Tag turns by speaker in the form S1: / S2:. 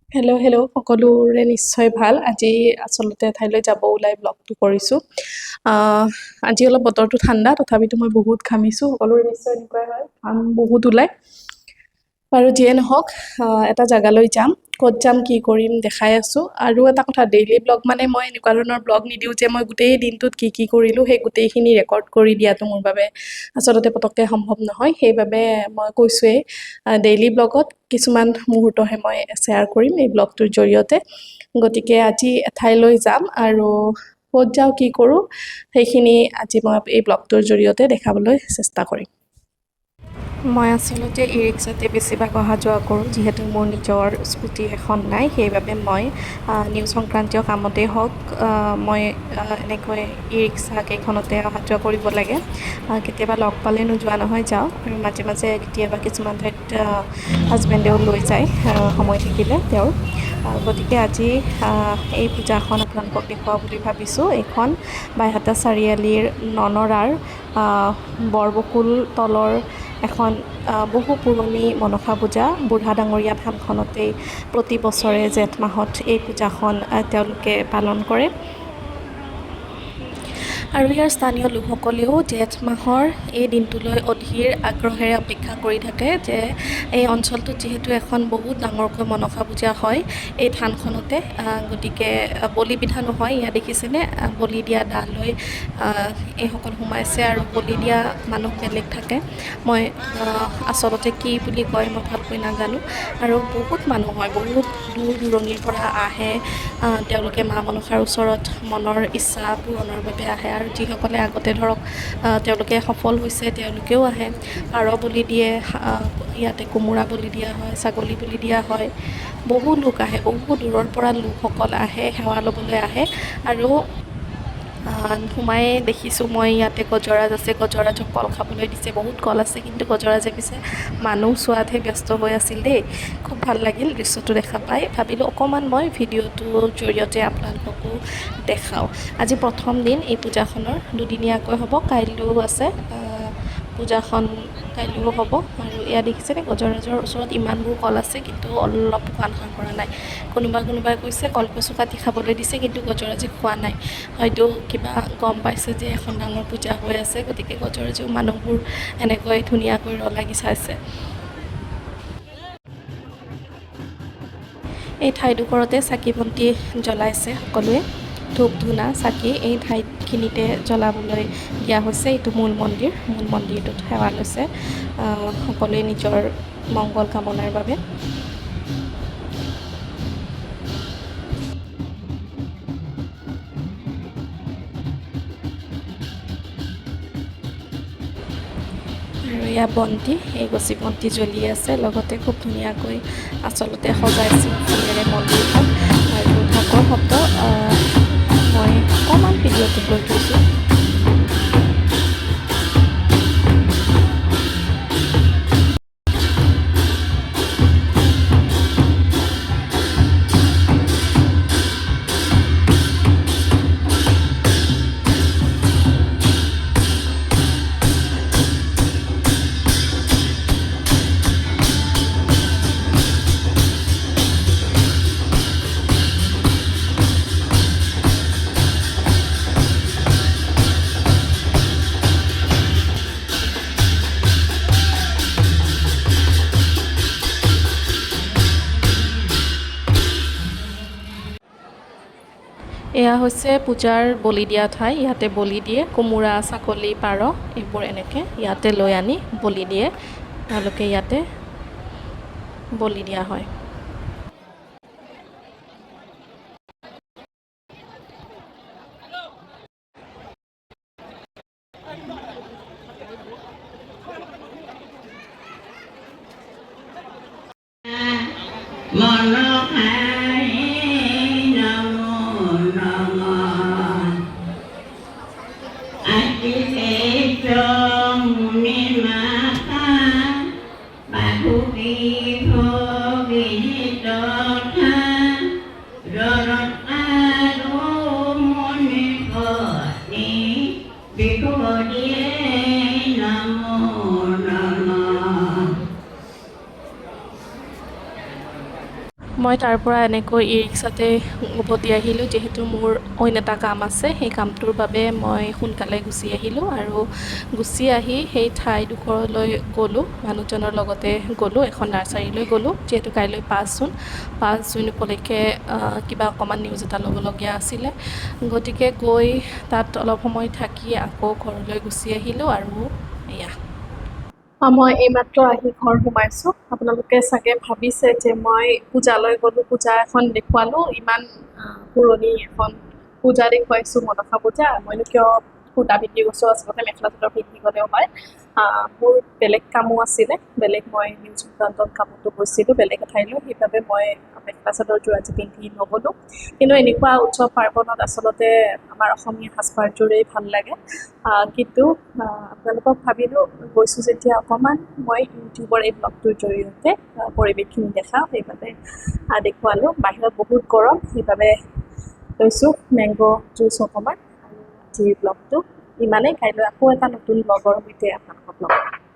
S1: Hello' সকলোৰে নিশ্চয় ভাল। আজি আচলতে এঠাইলৈ যাব ওলাই ব্লগটো কৰিছোঁ। আহ, আজি অলপ বতৰটো ঠাণ্ডা, তথাপিতো মই বহুত ঘামিছোঁ। সকলোৰে নিশ্চয় এনেকুৱাই হয়, ঘাম বহুত ওলায়। বাৰু যিয়ে নহওক, এটা জেগালৈ যাম। ক'ত যাম, কি কৰিম দেখাই আছোঁ। আৰু এটা কথা, ডেইলি ব্লগ মানে মই এনেকুৱা ধৰণৰ ব্লগ নিদিওঁ যে মই গোটেই দিনটোত কি কি কৰিলোঁ সেই গোটেইখিনি ৰেকৰ্ড কৰি দিয়াটো মোৰ বাবে আচলতে পটককৈ সম্ভৱ নহয়। সেইবাবে মই কৈছোঁৱেই, ডেইলি ব্লগত কিছুমান মুহূৰ্তহে মই শ্বেয়াৰ কৰিম এই ব্লগটোৰ জৰিয়তে। গতিকে আজি এঠাইলৈ যাম আৰু ক'ত যাওঁ কি কৰোঁ সেইখিনি আজি মই এই ব্লগটোৰ জৰিয়তে দেখাবলৈ চেষ্টা কৰিম। মই আচলতে ই ৰিক্সাতে বেছিভাগ অহা যোৱা কৰোঁ। যিহেতু মোৰ নিজৰ স্কুটি এখন নাই, সেইবাবে মই নিউজ সংক্ৰান্তীয় কামতেই হওক, মই এনেকৈ ই ৰিক্সা কেইখনতে অহা যোৱা কৰিব লাগে। কেতিয়াবা লগ পালে নোযোৱা নহয়, যাওঁ। আৰু মাজে মাজে কেতিয়াবা কিছুমান ঠাইত হাজবেণ্ডেও লৈ যায় সময় থাকিলে তেওঁৰ। গতিকে আজি এই পূজাখন আপোনালোকক দেখুৱাওঁ বুলি ভাবিছোঁ। এইখন বাইহাটা চাৰিআলিৰ ননৰাৰ বৰবকুল তলৰ এখন বহু পুৰণি মনসা পূজা। বুঢ়া ডাঙৰীয়া থানখনতেই প্ৰতি বছৰে জেঠ মাহত এই পূজাখন তেওঁলোকে পালন কৰে। আৰু ইয়াৰ স্থানীয় লোকসকলেও জেঠ মাহৰ এই দিনটোলৈ অধীৰ আগ্ৰহেৰে অপেক্ষা কৰি থাকে যে এই অঞ্চলটোত যিহেতু এখন বহুত ডাঙৰকৈ মনসা পূজা হয় এই থানখনতে। গতিকে বলি বিধানো হয়। ইয়াত দেখিছেনে, বলি দিয়া দা লৈ এইসকল সোমাইছে আৰু বলি দিয়া মানুহ বেলেগ থাকে। মই আচলতে কি বুলি কয় মই ভালকৈ নাজানো। আৰু বহুত মানুহ হয়, বহুত দূৰ দূৰণিৰ পৰা আহে। তেওঁলোকে মা মনসাৰ ওচৰত মনৰ ইচ্ছা পূৰণৰ বাবে আহে। আৰু যিসকলে আগতে ধৰক তেওঁলোকে সফল হৈছে তেওঁলোকেও আহে। পাৰ বলি দিয়ে, ইয়াতে কোমোৰা বলি দিয়া হয়, ছাগলী বলি দিয়া হয়। বহু লোক আহে, বহু দূৰৰ পৰা লোকসকল আহে, সেৱা ল'বলৈ আহে। আৰু সোমাই দেখিছোঁ মই ইয়াতে গজৰাজ আছে, গজৰাজক কল খাবলৈ দিছে। বহুত কল আছে, কিন্তু গজৰাজে পিছে মানুহ চোৱাতহে ব্যস্ত হৈ আছিল দেই। খুব ভাল লাগিল দৃশ্যটো দেখা পাই। ভাবিলোঁ অকণমান মই ভিডিঅ'টোৰ জৰিয়তে আপোনালোককো দেখাওঁ। আজি প্ৰথম দিন এই পূজাখনৰ, দুদিনীয়াকৈ হ'ব। কাইলৈও আছে পূজাখন, কাইলৈও হ'ব। আৰু এয়া দেখিছেনে, গজৰাজৰ ওচৰত ইমানবোৰ কল আছে, কিন্তু অলপো কাণ সাৰ কৰা নাই। কোনোবাই কৈছে কলকচু কাটি খাবলৈ দিছে, কিন্তু গজৰাজে খোৱা নাই। হয়তো কিবা গম পাইছে যে এখন ডাঙৰ পূজা হৈ আছে, গতিকে গজৰাজেও মানুহবোৰ এনেকৈ ধুনীয়াকৈ লাগি চাইছে। এই ঠাইডোখৰতে চাকি বন্তি জ্বলাইছে সকলোৱে। ধূপ ধূনা চাকি এই ঠাইখিনিতে জ্বলাবলৈ দিয়া হৈছে। এইটো মূল মন্দিৰটোত সেৱা লৈছে সকলোৱে নিজৰ মংগল কামনাৰ বাবে। আৰু এয়া বন্তি, এই গছি বন্তি জ্বলি আছে। লগতে খুব ধুনীয়াকৈ আচলতে সজাইছে ফুলেৰে মন্দিৰখন। আৰু ঢাকৰ শব্দ মই অকণমান ভিডিঅ'টোত লৈ থৈছোঁ। এয়া হৈছে পূজাৰ বলি দিয়া ঠাই। ইয়াতে বলি দিয়ে, কোমোৰা, ছাগলী, পাৰ এইবোৰ এনেকৈ ইয়াতে লৈ আনি বলি দিয়ে। তেওঁলোকে ইয়াতে বলি দিয়া হয়। মই তাৰ পৰা এনেকৈ ই ৰিক্সাতে উভতি আহিলোঁ যিহেতু মোৰ অইন এটা কাম আছে সেই কামটোৰ বাবে মই সোনকালে গুচি আহিলোঁ আৰু গুচি আহি সেই ঠাইডোখৰলৈ গ'লোঁ মানুহজনৰ লগতে গ'লোঁ এখন নাৰ্চাৰীলৈ গ'লোঁ যিহেতু কাইলৈ 5 জুন উপলক্ষে কিবা অকণমান নিউজ এটা ল'বলগীয়া আছিলে গতিকে গৈ তাত অলপ সময় থাকি আকৌ ঘৰলৈ গুচি আহিলোঁ আৰু এয়া মই এইমাত্ৰ আহি ঘৰ সোমাইছোঁ আপোনালোকে চাগে ভাবিছে যে মই পূজালৈ গ'লোঁ পূজা এখন দেখুৱালোঁ ইমান পুৰণি এখন পূজা দেখুৱাইছোঁ মনসা পূজা মইনো কিয় কুৰ্তা পিন্ধি গৈছোঁ আচলতে মেখেলা চাদৰ পিন্ধি গ'লেও হয় মোৰ বেলেগ কামো আছিলে বেলেগ মই নিউজ সংক্ৰান্তত কামতো গৈছিলোঁ বেলেগ এঠাইলৈ সেইবাবে মই মেখেলা চাদৰযোৰ আজি পিন্ধি নগ'লোঁ কিন্তু এনেকুৱা উৎসৱ পাৰ্বণত আচলতে আমাৰ অসমীয়া সাজপাৰযোৰেই ভাল লাগে কিন্তু আপোনালোকক ভাবিলোঁ গৈছোঁ যেতিয়া অকণমান মই ইউটিউবৰ এই ব্লগটোৰ জৰিয়তে পৰিৱেশখিনি দেখাওঁ সেইবাবে দেখুৱালোঁ বাহিৰত বহুত গৰম সেইবাবে লৈছোঁ মেংগ' জুচ অকণমান আৰু আজিৰ ব্লগটো ইমানেই কাইলৈ আকৌ এটা নতুন ব্লগৰ সৈতে আপোনালোকক লগ পাম